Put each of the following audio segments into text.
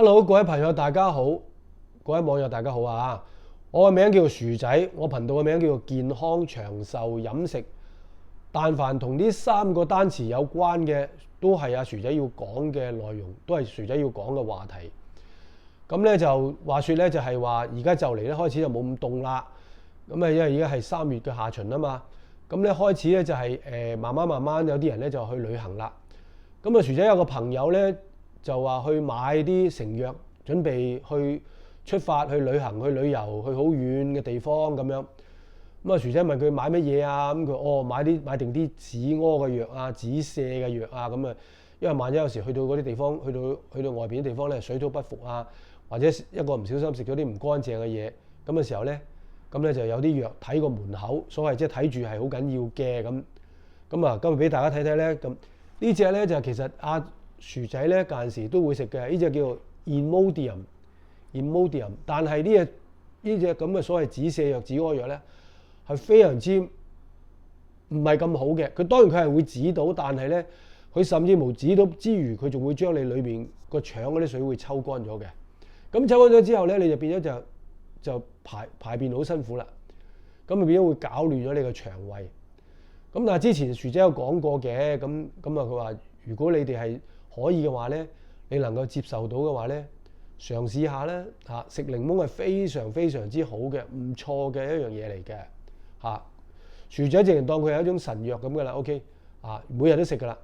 Hello，各位朋友大家好，各位網友大家好啊！我嘅名叫做薯仔，我頻道嘅名叫做健康長壽飲食。但凡同呢三個單詞有關嘅，都係阿薯仔要講嘅內容，都係薯仔要講嘅話題。咁咧就話說咧，就係話而家就嚟咧開始就冇咁凍啦。咁啊，因為而家係3月嘅下旬啊嘛。咁咧開始咧就係慢慢有啲人咧就去旅行啦。咁啊，薯仔有個朋友咧，就話去買啲成藥，準備去出發去旅行、去旅遊、去好遠嘅地方咁樣。咁啊，薯仔問佢買乜嘢啊？咁佢買定啲止屙嘅藥啊、止瀉嘅藥啊咁啊。因為萬一有時去到嗰啲地方，去到外邊啲地方咧，水土不服啊，或者一個唔小心食咗啲唔乾淨嘅嘢，咁嘅時候咧，咁咧就有啲藥睇個門口，所謂即係睇住係好緊要嘅咁。咁啊，今日俾大家睇睇咧，咁呢隻咧就其實薯仔咧間時都會食嘅，呢隻叫做 Imodium，但係呢隻咁嘅所謂止瀉藥、止屙藥咧，係非常之唔係咁好嘅。佢當然佢係會止到，但係咧佢甚至無止到之餘，佢仲會將你裏邊個腸嗰啲水會抽乾咗嘅。咁抽乾咗之後咧，你就變咗就排便好辛苦啦。咁啊變咗會搞亂咗你個腸胃。咁但係之前薯仔有講過嘅，咁啊佢話如果你哋係可以嘅話咧，你能夠接受到嘅話咧，嘗試下咧嚇，食檸檬係非常非常之好嘅，唔錯嘅一樣嘢嚟嘅嚇。薯仔淨係當佢係一種神藥咁嘅啦。OK 啊，每日都食噶啦。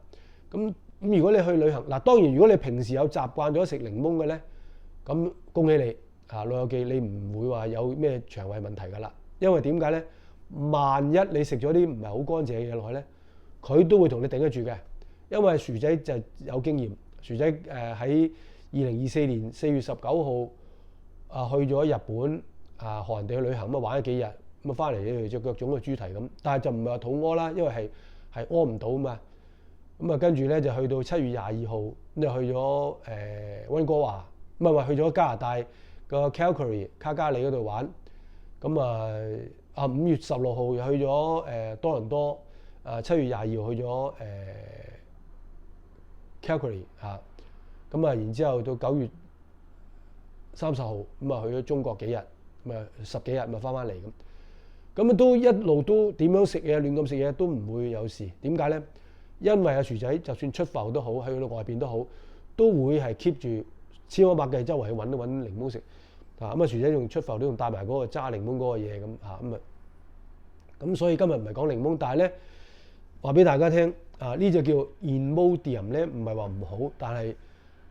咁如果你去旅行嗱，當然如果你平時有習慣咗食檸檬嘅咧，咁恭喜你嚇，老友記，你唔會話有咩腸胃問題噶啦。因為點解咧？萬一你食咗啲唔係好乾淨嘅嘢落去咧，佢都會同你頂得住嘅。因為薯仔就有經驗，薯仔喺2024年4月19號去咗日本學人哋去旅行，咁玩咗幾日，咁啊翻嚟隻腳腫個豬蹄咁，但係就唔係話肚屙啦，因為係屙唔到啊嘛。咁啊跟住咧就去到7月22號，咁就去咗溫哥華，唔係去咗加拿大個 Calgary 卡加里嗰度玩。咁5月16號又去咗多倫多，7月22號去咗Calgary 嚇，咁然之後到9月30號咁去咗中國幾日，咁10幾日咁翻嚟咁，都一路都點樣食嘢亂咁食嘢都唔會有事。點解咧？因為薯仔就算出埠都好，去到外邊都好，都會係 keep 住千方百計周圍去揾檸檬食咁薯仔仲出埠都仲帶埋嗰個揸檸檬嗰個嘢咁所以今日唔係講檸檬，但係咧話俾大家聽呢隻叫 Imodium 咧，唔係話唔好，但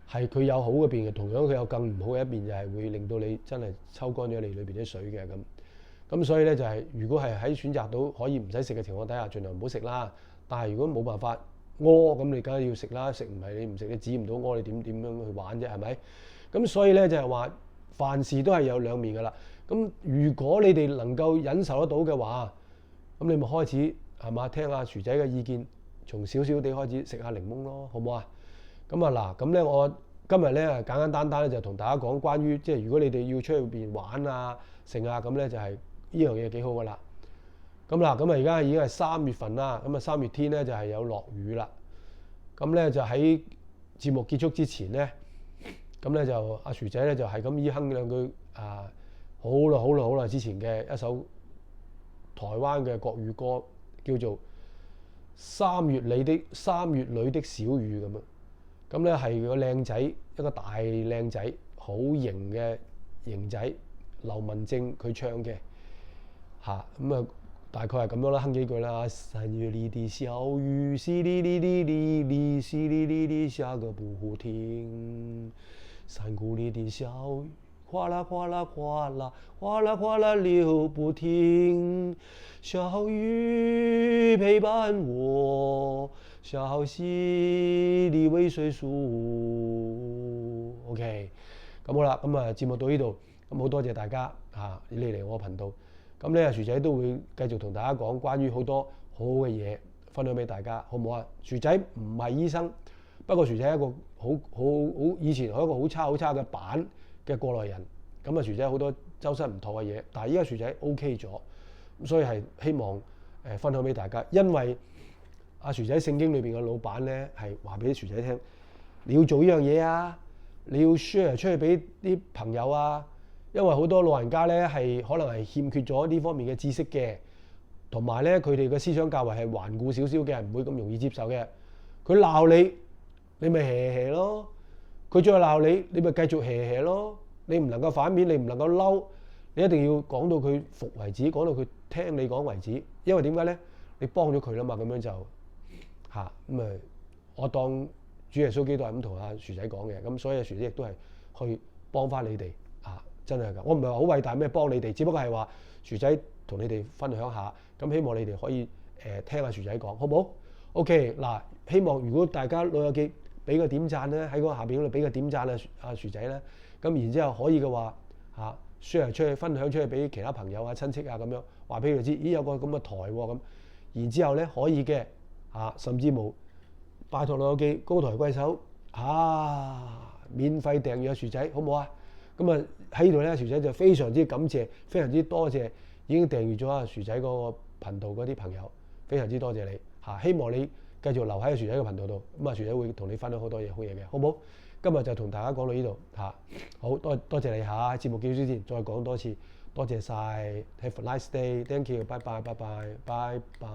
係佢有好嘅邊嘅，同樣佢有更唔好嘅一邊，就係會令到你真係抽乾咗你裏邊啲水嘅咁所以咧就係如果係喺選擇到可以唔使食嘅情況底下，盡量唔好食啦。但係如果冇辦法屙，咁你梗係要食啦。食唔係你唔食，你止唔到屙，你點樣去玩啫？係咪？咁所以咧就係話凡事都係有兩面噶啦。咁如果你哋能夠忍受得到嘅話，咁你咪開始係嘛，聽下薯仔嘅意見，從少少地開始食下檸檬咯，好唔好啊？咁咧我今日咧簡單咧就同大家講關於即係如果你哋要出去邊玩食咁咧就係呢樣嘢幾好噶啦。咁而家已經係3月份啦，咁3月天咧就係有落雨啦。咁咧就喺節目結束之前咧，咁咧就阿薯仔咧就係咁依哼兩句好耐之前嘅一首台灣嘅國語歌，叫做三月裏的小雨咁樣。咁咧係個靚仔，一個大靚仔，好型嘅型仔，劉文正佢唱嘅大概係咁樣啦，哼幾句啦。三月裏的小雨，淅沥沥沥沥沥，淅沥沥沥下個不停。山谷裏的小雨，嘩啦嘩啦嘩啦，嘩啦嘩啦流不停。小雨陪伴我，小溪裡微睡樹。OK， 咁好啦，節目到呢度，咁好多謝大家你嚟我頻道。咁咧，薯仔都會繼續同大家講關於好多好好嘅嘢，分享俾大家，好唔好啊？薯仔唔係醫生，不過薯仔係一個好以前係一個好差嘅板嘅過來人。咁薯仔好多周身唔妥嘅嘢，但係依家薯仔 OK 咗，所以係希望分享俾大家。因為薯仔聖經裏邊嘅老闆咧係話俾薯仔聽，你要做呢樣嘢你要 share 出去俾啲朋友啊，因為好多老人家咧係可能係欠缺咗呢方面嘅知識嘅，同埋咧佢哋嘅思想較為係頑固少少嘅，唔會咁容易接受嘅。佢鬧你，你咪 hea 咯；佢再鬧你，你咪繼續 hea 咯。你唔能夠反面，你唔能夠嬲，你一定要講到佢服為止，講到佢聽你講為止。因為點解咧？你幫咗佢啦嘛，咁樣就嚇咁啊！我當主耶穌基督係咁同阿薯仔講嘅，咁所以阿薯仔亦都係去幫翻你哋啊！真係㗎，我唔係話好偉大咩幫你哋，只不過係話薯仔同你哋分享下，咁希望你哋可以聽下薯仔講，好唔好 ？OK 嗱，希望如果大家老友記俾個點讚咧，喺嗰下邊嗰度俾個點讚啊，阿薯仔咧，咁然之後可以嘅話嚇 share 出去，分享出去俾其他朋友啊、親戚啊咁樣，話俾佢哋知，咦有個咁嘅台喎咁，然之後咧可以嘅嚇，甚至冇。拜託老友記高抬貴手免費訂閱薯仔好唔好啊？咁啊喺呢度咧，薯仔就非常之感謝，非常之多謝已經訂閱咗阿薯仔嗰個頻道嗰啲朋友，非常之多謝你嚇。希望你繼續留喺阿薯仔嘅頻道度，咁啊薯仔會同你分享好多嘢好嘢嘅，好唔好？今日就同大家講到呢度嚇，好多謝你嚇。節目結束之前再講多次，多謝晒 Have a nice day，thank you，拜拜拜拜拜拜。